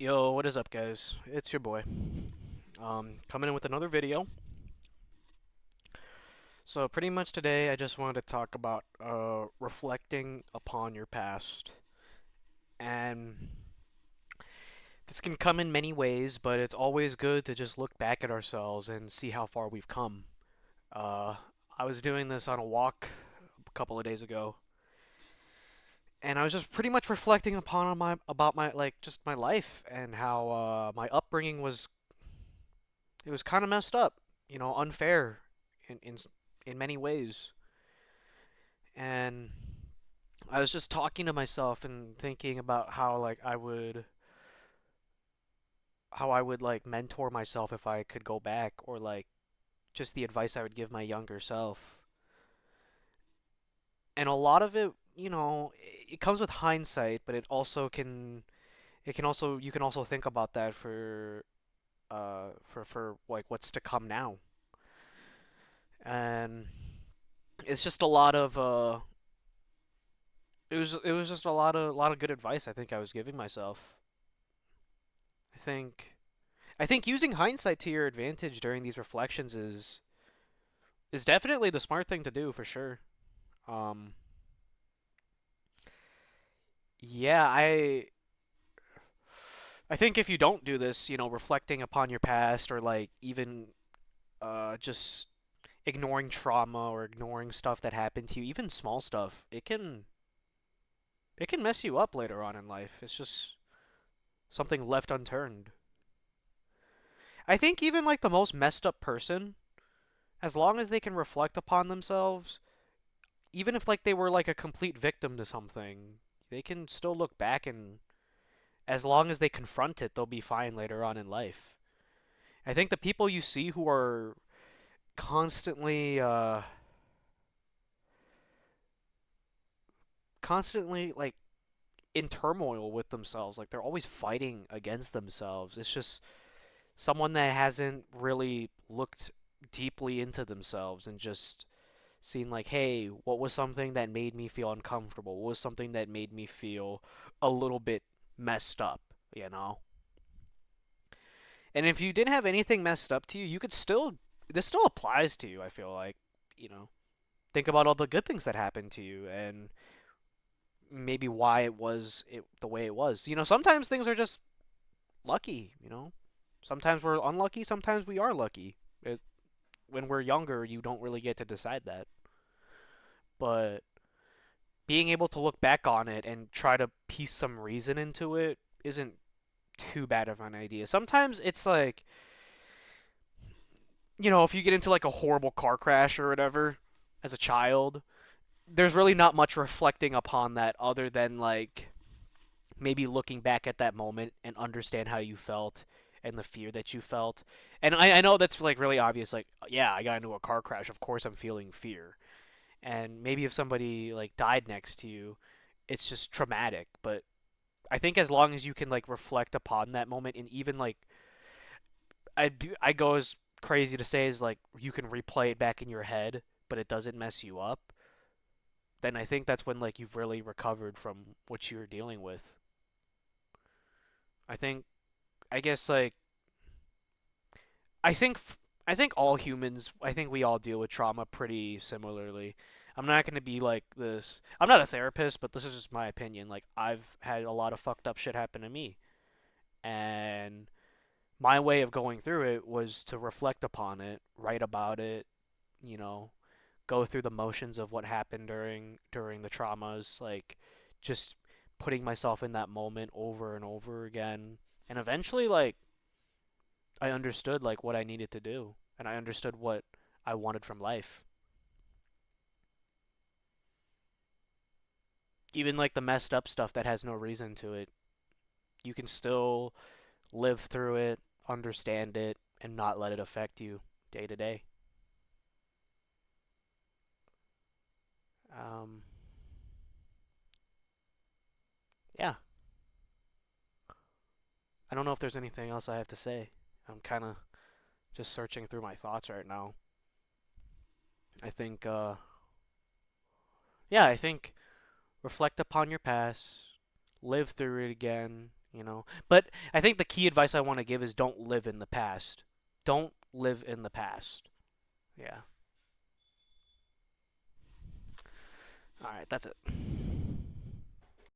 Yo, what is up, guys? It's your boy. Coming in with another video. So, pretty much today, I just wanted to talk about reflecting upon your past. And this can come in many ways, but it's always good to just look back at ourselves and see how far we've come. Uh, I was doing this on a walk a couple of days ago, and I was just pretty much reflecting upon my about my like just my life and how my upbringing was. It was kind of messed up, unfair in in in many ways. And I was just talking to myself and thinking about how I would like mentor myself if I could go back, or like just the advice I would give my younger self. And a lot of it, it comes with hindsight, but it can also you can also think about that for like what's to come now. And it's just a lot of it was just a lot of good advice I think I was giving myself. I think I think using hindsight to your advantage during these reflections is definitely the smart thing to do for sure. Um, yeah, I think if you don't do this, reflecting upon your past, or like even just ignoring trauma or ignoring stuff that happened to you, even small stuff, it can mess you up later on in life. It's just something left unturned. I think even like the most messed up person, as long as they can reflect upon themselves, even if like they were like a complete victim to something, they can still look back, and as long as they confront it, they'll be fine later on in life. I think the people you see who are constantly constantly like in turmoil with themselves, like they're always fighting against themselves. It's just someone that hasn't really looked deeply into themselves and just seen like, hey, what was something that made me feel uncomfortable? What was something that made me feel a little bit messed up, you know? And if you didn't have anything messed up to you, you could still this still applies to you, I feel like, you know. Think about all the good things that happened to you and maybe why it the way it was. Sometimes things are just lucky. Sometimes we're unlucky, sometimes we are lucky. When we're younger, you don't really get to decide that. But being able to look back on it and try to piece some reason into it isn't too bad of an idea. Sometimes it's like, if you get into like a horrible car crash or whatever as a child, there's really not much reflecting upon that other than like maybe looking back at that moment and understand how you felt and the fear that you felt. And I know that's like really obvious, like, yeah, I got into a car crash, of course I'm feeling fear. And maybe if somebody like died next to you, it's just traumatic. But I think as long as you can like reflect upon that moment, and even like I go as crazy to say is like you can replay it back in your head, but it doesn't mess you up, then I think that's when like you've really recovered from what you were dealing with. I think I guess like I think I think all humans, I think we all deal with trauma pretty similarly. I'm not going to be like this. I'm not a therapist, but this is just my opinion. Like I've had a lot of fucked up shit happen to me, and my way of going through it was to reflect upon it, write about it, you know, go through the motions of what happened during the traumas, like just putting myself in that moment over and over again. And eventually like I understood like what I needed to do, and I understood what I wanted from life. Even like the messed up stuff that has no reason to it, you can still live through it, understand it, and not let it affect you day to day. Um, yeah, I don't know if there's anything else I have to say. I'm kind of just searching through my thoughts right now. I think, yeah, I think reflect upon your past, live through it again, you know. But I think the key advice I want to give is don't live in the past. Don't live in the past. Yeah. All right, that's it.